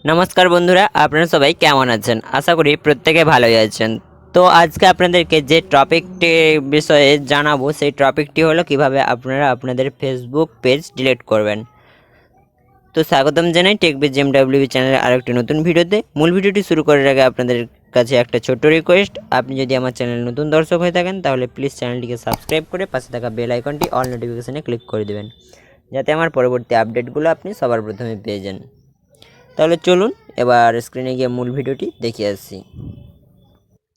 নমস্কার বন্ধুরা, আপনারা সবাই কেমন আছেন? আশা করি প্রত্যেকে ভালোই আছেন। তো আজকে আপনাদেরকে যে টপিকটি বিষয়ে জানাবো সেই টপিকটি হলো কিভাবে আপনারা আপনাদের ফেসবুক পেজ ডিলিট করবেন। তো স্বাগতম জানাই টেক BGMWB চ্যানেলের আরেকটি নতুন ভিডিওতে। মূল ভিডিওটি শুরু করার আগে আপনাদের কাছে একটা ছোট্ট রিকোয়েস্ট, আপনি যদি আমার চ্যানেল নতুন দর্শক হয়ে থাকেন তাহলে প্লিজ চ্যানেলটিকে সাবস্ক্রাইব করে পাশে থাকা বেল আইকনটি অল নোটিফিকেশনে ক্লিক করে দেবেন, যাতে আমার পরবর্তী আপডেটগুলো আপনি সবার প্রথমে পেয়ে যান। তাহলে চলুন এবার স্ক্রিনে গিয়ে মূল ভিডিওটি দেখে আসি।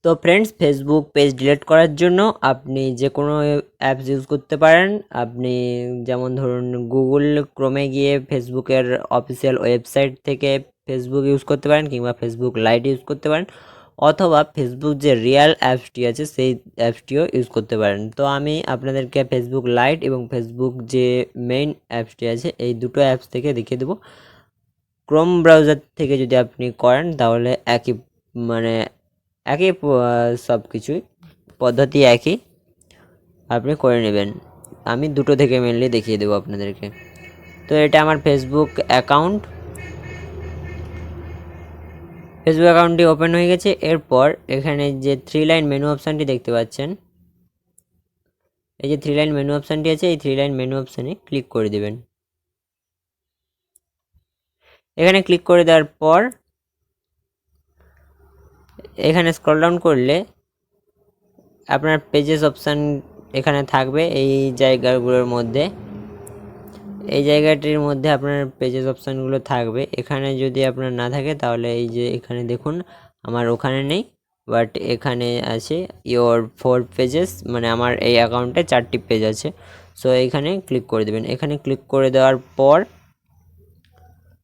তো ফ্রেন্ডস, ফেসবুক পেজ ডিলিট করার জন্য আপনি যে কোনো অ্যাপস ইউজ করতে পারেন। আপনি যেমন ধরুন গুগল ক্রোমে গিয়ে ফেসবুকের অফিসিয়াল ওয়েবসাইট থেকে ফেসবুক ইউজ করতে পারেন, কিংবা ফেসবুক লাইট ইউজ করতে পারেন, অথবা ফেসবুক যে রিয়েল অ্যাপসটি আছে সেই অ্যাপসটিও ইউজ করতে পারেন। তো আমি আপনাদেরকে ফেসবুক লাইট এবং ফেসবুক যে মেইন অ্যাপসটি আছে এই দুটো অ্যাপস থেকে দেখিয়ে দেবো। ক্রোম ব্রাউজার থেকে যদি আপনি করেন তাহলে একই সব কিছুই পদ্ধতি একই, আপনি করে নেবেন। আমি দুটো থেকে মেনলি দেখিয়ে দেবো আপনাদেরকে। তো এটা আমার ফেসবুক অ্যাকাউন্টটি ওপেন হয়ে গেছে। এরপর এখানে যে 3 লাইন মেনু অপশানটি দেখতে পাচ্ছেন, এই যে 3 লাইন মেনু অপশানটি আছে, এই 3 লাইন মেনু অপশানে ক্লিক করে দেবেন। এখানে ক্লিক করে দেওয়ার পর এখানে স্ক্রল ডাউন করলে আপনার পেজেস অপশান এখানে থাকবে। এই জায়গাগুলোর মধ্যে, এই জায়গাটির মধ্যে আপনার পেজেস অপশানগুলো থাকবে। এখানে যদি আপনার না থাকে তাহলে এই যে এখানে দেখুন, আমার ওখানে নেই, বাট এখানে আছে ইওর 4 পেজেস, মানে আমার এই অ্যাকাউন্টে 4টি পেজ আছে। সো এইখানে ক্লিক করে দেবেন। এখানে ক্লিক করে দেওয়ার পর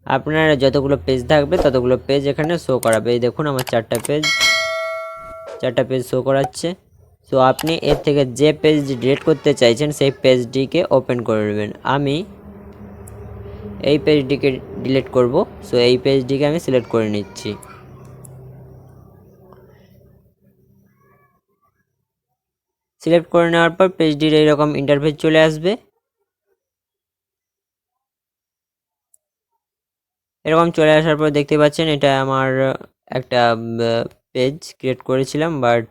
আপনার যতগুলো পেজ থাকবে ততগুলো পেজ এখানে শো করাবে। এই দেখুন আমার 4টা পেজ শো করাচ্ছে। সো আপনি এর থেকে যে পেজ ডিলিট করতে চাইছেন সেই পেজটিকে ওপেন করে নেবেন। আমি এই পেজটিকে ডিলিট করব। সো এই পেজটিকে আমি সিলেক্ট করে নিচ্ছি। সিলেক্ট করে নেওয়ার পর পেজটির এইরকম ইন্টারফেস চলে আসবে। এরকম চলে আসার পর দেখতে পাচ্ছেন এটা আমার একটা পেজ ক্রিয়েট করেছিলাম, বাট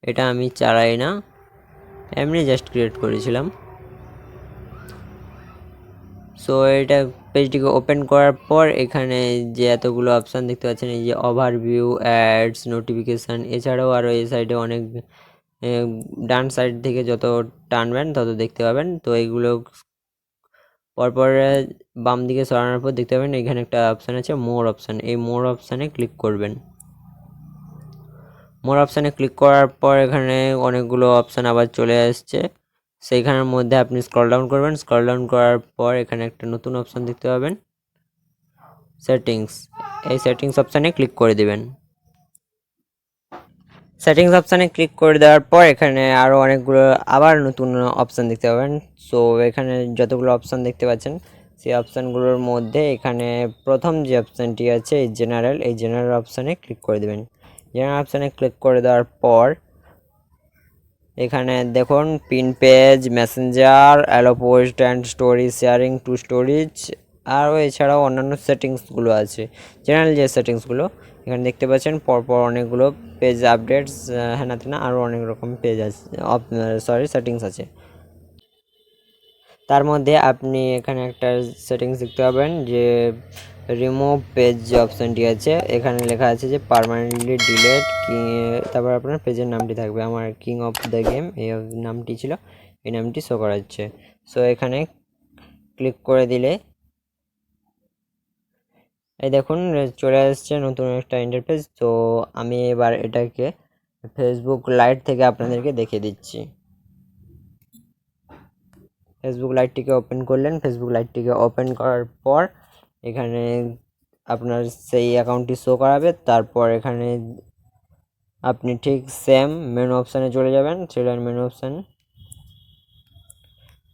এটা আমি চালাই না, এমনি জাস্ট ক্রিয়েট করেছিলাম। সো এটা পেজটিকে ওপেন করার পর এখানে যে এতগুলো অপশান দেখতে পাচ্ছেন, এই যে ওভারভিউ, অ্যাডস, নোটিফিকেশান, এছাড়াও আরও এই সাইডে অনেক ডান সাইড থেকে যত টানবেন তত দেখতে পাবেন। তো এইগুলো পরপর বাম দিকে সরানোর পর দেখতে পাবেন এখানে একটা অপশান আছে মোর অপশান। এই মোর অপশানে ক্লিক করবেন। মোর অপশানে ক্লিক করার পর এখানে অনেকগুলো অপশান আবার চলে আসছে। সেইখানের মধ্যে আপনি স্ক্রল ডাউন করবেন। স্ক্রল ডাউন করার পর এখানে একটা নতুন অপশান দেখতে পাবেন, সেটিংস। এই সেটিংস অপশানে ক্লিক করে দিবেন। সেটিংস অপশানে ক্লিক করে দেওয়ার পর এখানে আরও অনেকগুলো আবার নতুন অপশান দেখতে পাবেন। সো এখানে যতগুলো অপশান দেখতে পাচ্ছেন সেই অপশানগুলোর মধ্যে এখানে প্রথম যে অপশানটি আছে এই জেনারেল অপশানে ক্লিক করে দেবেন। জেনারেল অপশানে ক্লিক করে দেওয়ার পর এখানে দেখুন pin page, messenger, allow post and story sharing to storage, আরও এছাড়াও অন্যান্য সেটিংসগুলো আছে। জেনারেল যে সেটিংসগুলো এখানে দেখতে পাচ্ছেন পরপর অনেকগুলো পেজ আপডেটস, হ্যানা তেনা আরও অনেক রকম পেজ আছে, সেটিংস আছে। তার মধ্যে আপনি এখানে একটা সেটিংস দেখতে পাবেন যে রিমুভ পেজ যে অপশানটি আছে, এখানে লেখা আছে যে পার্মানেন্টলি ডিলেট, তারপর আপনার পেজের নামটি থাকবে। আমার কিং অফ দ্য গেম এই নামটি ছিল, এই নামটি শো করাচ্ছে। সো এখানে ক্লিক করে দিলে এই দেখুন চলে আসছে নতুন একটা ইন্টারফেস। তো আমি এবার এটাকে ফেসবুক লাইট থেকে আপনাদেরকে দেখিয়ে দিচ্ছি। ফেসবুক লাইটটিকে ওপেন করলেন। ফেসবুক লাইটটিকে ওপেন করার পর এখানে আপনার সেই অ্যাকাউন্টটি শো করাবে। তারপর এখানে আপনি ঠিক সেম মেনু অপশানে চলে যাবেন, 3 লাইন মেনু অপশান।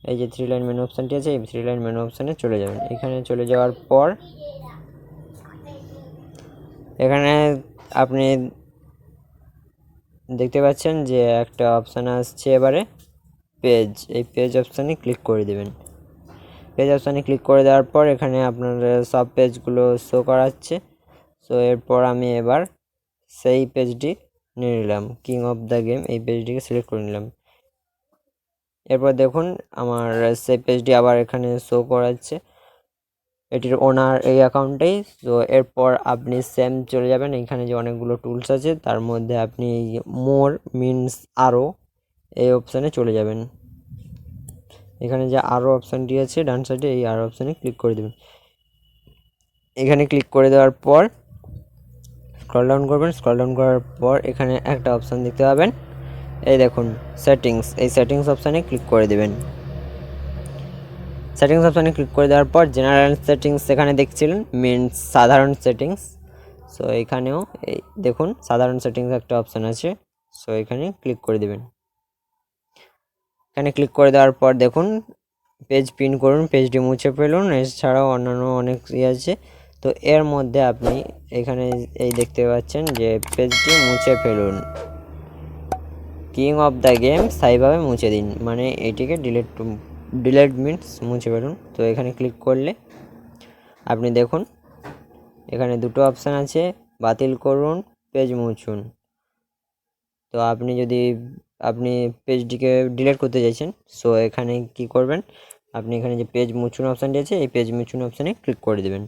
এই যে 3 লাইন মেনু অপশানটি আছে, এই 3 লাইন মেনু অপশানে চলে যাবেন। এখানে চলে যাওয়ার পর এখানে আপনি দেখতে পাচ্ছেন যে একটা অপশান আসছে এবারে পেজ। এই পেজ অপশানে ক্লিক করে দেবেন। পেজ অপশানে ক্লিক করে দেওয়ার পর এখানে আপনার সব পেজগুলো শো করাচ্ছে। সো এরপর আমি এবার সেই পেজটি নিয়ে নিলাম, কিং অফ দ্য গেম, এই পেজটিকে সিলেক্ট করে নিলাম। এরপর দেখুন আমার সেই পেজটি আবার এখানে শো করাচ্ছে, এটির ওনার এই অ্যাকাউন্টেই। তো এরপর আপনি সেম চলে যাবেন, এখানে যে অনেকগুলো টুলস আছে তার মধ্যে আপনি মোর মিনস আরও এই অপশানে চলে যাবেন। এখানে যে আরও অপশানটি আছে ডান সাইডে, এই আরও অপশানে ক্লিক করে দেবেন। এখানে ক্লিক করে দেওয়ার পর স্ক্রল ডাউন করবেন, স্ক্রল ডাউন করার পর এখানে একটা অপশান দেখতে পাবেন, এই দেখুন সেটিংস, এই সেটিংস অপশানে ক্লিক করে দেবেন। সেটিংস অপশানে ক্লিক করে দেওয়ার পর জেনারেল সেটিংস এখানে দেখছিলেন, মিনস সাধারণ সেটিংস। সো এখানেও এই দেখুন সাধারণ সেটিংস একটা অপশান আছে, সো এখানে ক্লিক করে দেবেন। এখানে ক্লিক করে দেওয়ার পর দেখুন পেজ পিন করুন, পেজটি মুছে ফেলুন, এছাড়াও অন্যান্য অনেক আছে। তো এর মধ্যে আপনি এখানে এই দেখতে পাচ্ছেন যে পেজটি মুছে ফেলুন, কিং অফ দ্য গেম স্থায়ীভাবে মুছে দিন, মানে এটিকে ডিলেট মিনস মুছে ফেলুন। তো এখানে ক্লিক করলে আপনি দেখুন এখানে দুটো অপশান আছে, বাতিল করুন, পেজ মুছুন। তো আপনি যদি পেজটিকে ডিলিট করতে চাইছেন, সো এখানে কি করবেন, আপনি এখানে যে পেজ মুছুন অপশানটি আছে, এই পেজ মুছুন অপশানে ক্লিক করে দেবেন।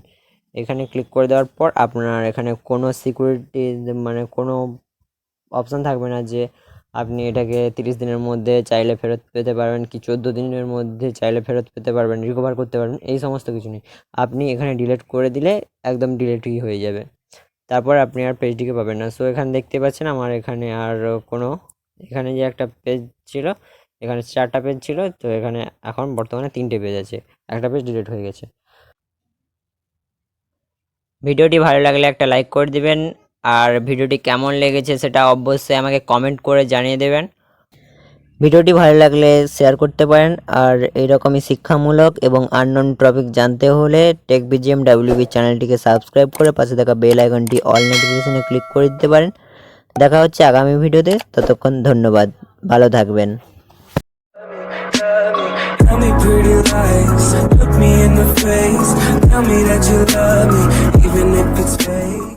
এখানে ক্লিক করে দেওয়ার পর আপনার এখানে কোনো সিকিউরিটি মানে কোনো অপশান থাকবে না যে আপনি এটাকে 30 দিনের মধ্যে চাইলে ফেরত পেতে পারবেন, কি 14 দিনের মধ্যে চাইলে ফেরত পেতে পারবেন, রিকভার করতে পারবেন, এই সমস্ত কিছু নেই। আপনি এখানে ডিলিট করে দিলে একদম ডিলিটই হয়ে যাবে, তারপর আপনি আর পেজটিকে পাবেন না। সো এখানে দেখতে পাচ্ছেন আমার এখানে আর কোনো, এখানে যে একটা পেজ ছিল, এখানে 4টা পেজ ছিল, তো এখানে এখন বর্তমানে 3টে পেজ আছে, একটা পেজ ডিলিট হয়ে গেছে। ভিডিওটি ভালো লাগলে একটা লাইক করে দিবেন, আর ভিডিওটি কেমন লেগেছে সেটা অবশ্যই আমাকে কমেন্ট করে জানিয়ে দেবেন। ভিডিওটি ভালো লাগলে শেয়ার করতে পারেন, আর এইরকমই শিক্ষামূলক এবং আননোন টপিক জানতে হলে টেক BGMWB চ্যানেলটিকে সাবস্ক্রাইব করে পাশে থাকা বেল আইকনটি অল নোটিফিকেশনে ক্লিক করে দিতে পারেন। দেখা হচ্ছে আগামী ভিডিওতে, ততক্ষণ ধন্যবাদ, ভালো থাকবেন। Tell me pretty lies, look me in the face, tell me that you love me, even if it's fake.